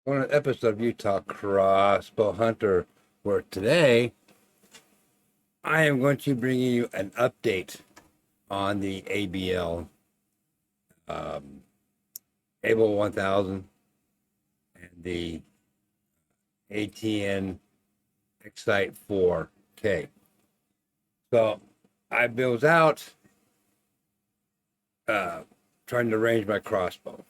on an episode of Utah Crossbow Hunter, where today I am going to bring you an update on the ABL um, Able 1000 and the ATN Excite 4K. So I was out trying to range my crossbow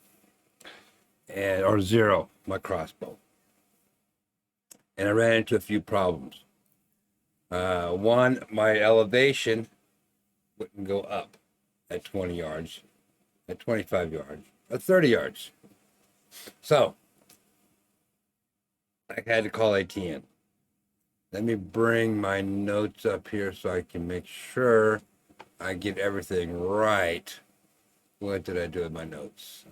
or zero my crossbow, and I ran into a few problems. One, my elevation wouldn't go up at 20 yards, at 25 yards, at 30 yards. So I had to call ATN. Let me bring my notes up here so I can make sure I get everything right. What did I do with my notes?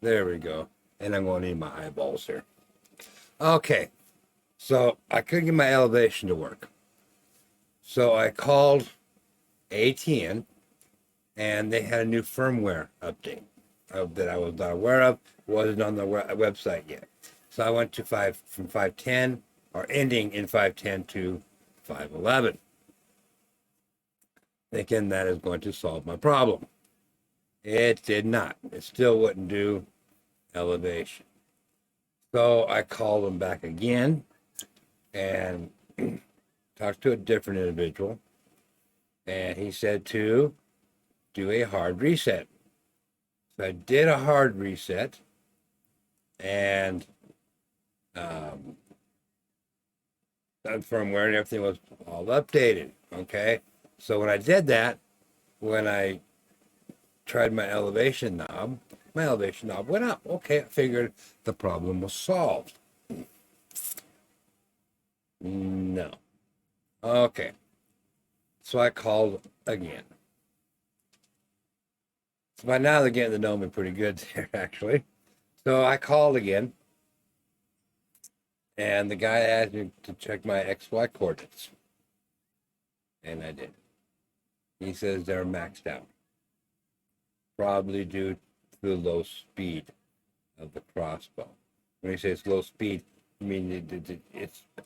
There we go. And I'm going to need my eyeballs here. Okay. So I couldn't get my elevation to work. So I called ATN, and they had a new firmware update that I was not aware of. Wasn't on the website yet. So I went to from 510, or ending in 510 to 511, thinking that is going to solve my problem. It did not. It still wouldn't do elevation. So I called them back again and talked to a different individual, and he said to do a hard reset. So I did a hard reset, and firmware and everything was all updated. Okay, so when I did that, when I tried my elevation knob went up. Okay, I figured the problem was solved. No. Okay, so I called again. So by now they're getting to know me pretty good there, actually. So I called again, and the guy asked me to check my XY coordinates, and I did. He says they're maxed out, probably due to the low speed of the crossbow. When he says low speed, I mean it's the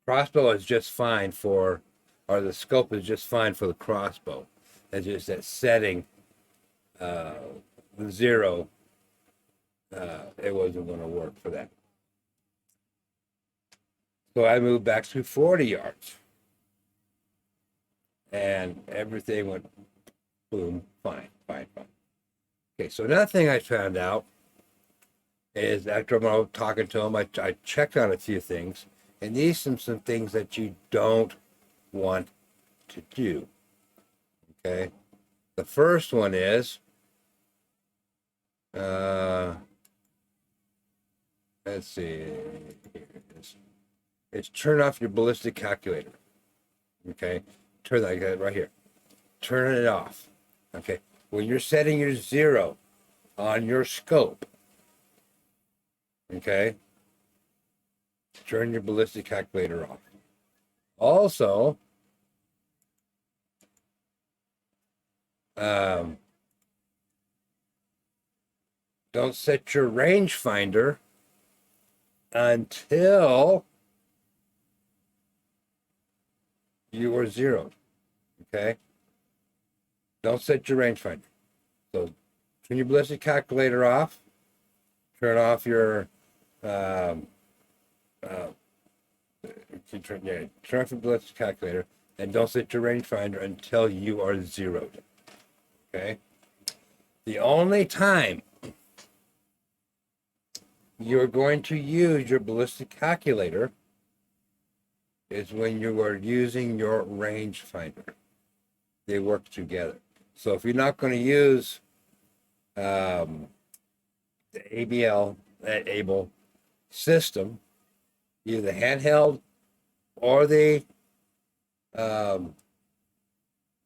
crossbow is just fine for, or the scope is just fine for the crossbow. It's just that setting, the zero, it wasn't going to work for that. So I moved back to 40 yards, and everything went boom, fine. Okay, so another thing I found out is after I'm talking to him, I checked on a few things, and these are some things that you don't want to do. Okay, the first one is, let's see, it's turn off your ballistic calculator. Okay, turn that right here. Turn it off. Okay, when you're setting your zero on your scope, okay, turn your ballistic calculator off. Also, don't set your rangefinder until you are zeroed. Okay, don't set your rangefinder. So turn your ballistic calculator off. Turn off your turn off your ballistic calculator, and don't set your rangefinder until you are zeroed. Okay. The only time you're going to use your ballistic calculator is when you are using your rangefinder. They work together. So if you're not going to use the ABL, Able system, either the handheld or the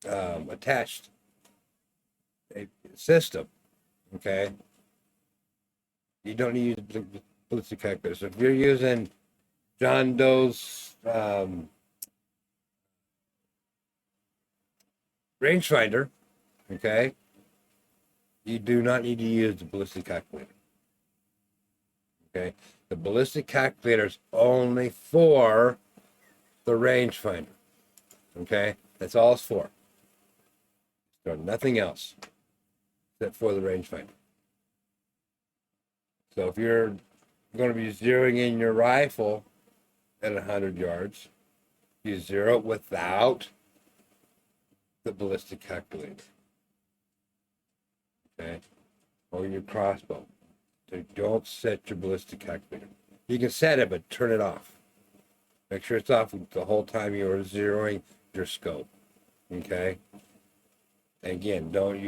attached system, okay, you don't need to use the ballistic calculator. So if you're using John Doe's rangefinder, okay, you do not need to use the ballistic calculator. Okay, the ballistic calculator is only for the rangefinder. Okay, that's all it's for. So nothing else except for the rangefinder. So if you're going to be zeroing in your rifle at 100 yards, you zero it without the ballistic calculator. Okay, or your crossbow. So don't set your ballistic calculator. You can set it, but turn it off. Make sure it's off the whole time you are zeroing your scope. Okay. Again, don't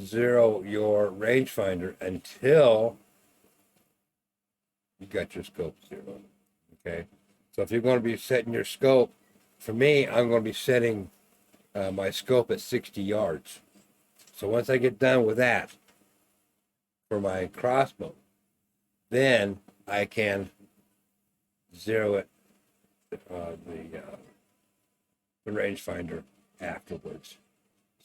zero your rangefinder until you got your scope zeroed. Okay. So if you're going to be setting your scope, for me, I'm going to be setting my scope at 60 yards. So once I get done with that for my crossbow, then I can zero it, the rangefinder afterwards.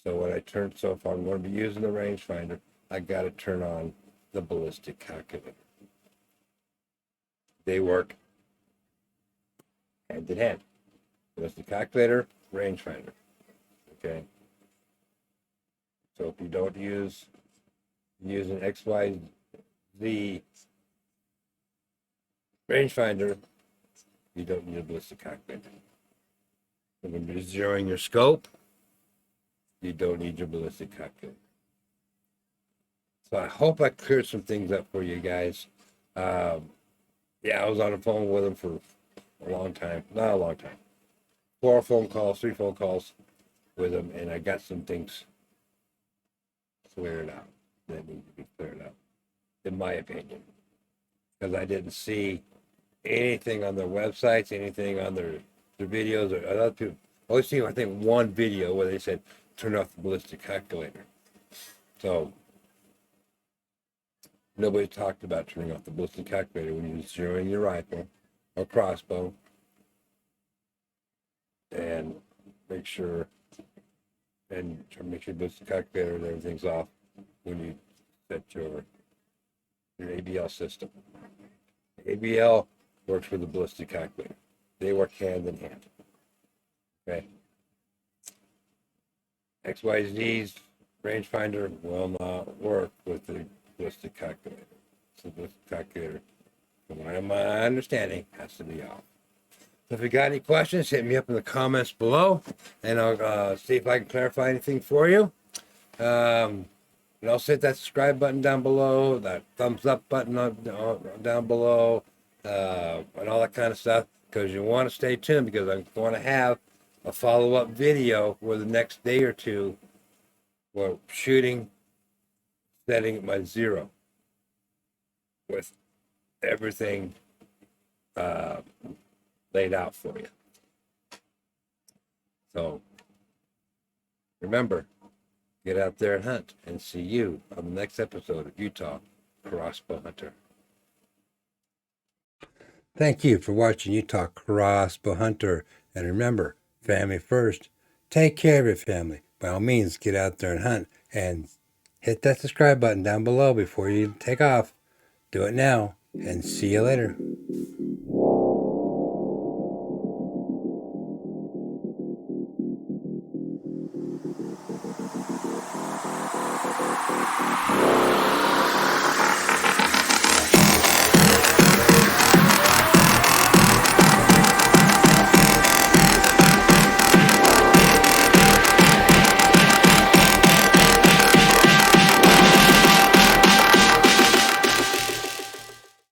So if I'm going to be using the rangefinder, I got to turn on the ballistic calculator. They work hand in hand. Ballistic calculator, rangefinder. Okay. So if you don't use an XYZ rangefinder, you don't need a ballistic calculator. When you're zeroing your scope, you don't need your ballistic calculator. So I hope I cleared some things up for you guys. Yeah, I was on the phone with him for a long time. Not a long time. 3 phone calls with him, and I got some things cleared out that need to be cleared up, in my opinion. Because I didn't see anything on their websites, anything on their videos, or other people. I only seen, I think, one video where they said, turn off the ballistic calculator. So nobody talked about turning off the ballistic calculator when you're zeroing your rifle or crossbow. And make sure ballistic calculator and everything's off when you set your ABL system. ABL works with the ballistic calculator. They work hand in hand. Okay. XYZ's rangefinder will not work with the ballistic calculator. So the ballistic calculator, from my understanding, has to be off. So if you got any questions, hit me up in the comments below, and I'll see if I can clarify anything for you. And also hit that subscribe button down below, that thumbs up button down below, and all that kind of stuff, because you want to stay tuned, because I'm going to have a follow-up video where the next day or two we're shooting, setting my zero with everything laid out for you. So remember, get out there and hunt, and see you on the next episode of Utah Crossbow Hunter. Thank you for watching Utah Crossbow Hunter. And remember, family first. Take care of your family. By all means, get out there and hunt. And hit that subscribe button down below before you take off. Do it now, and see you later.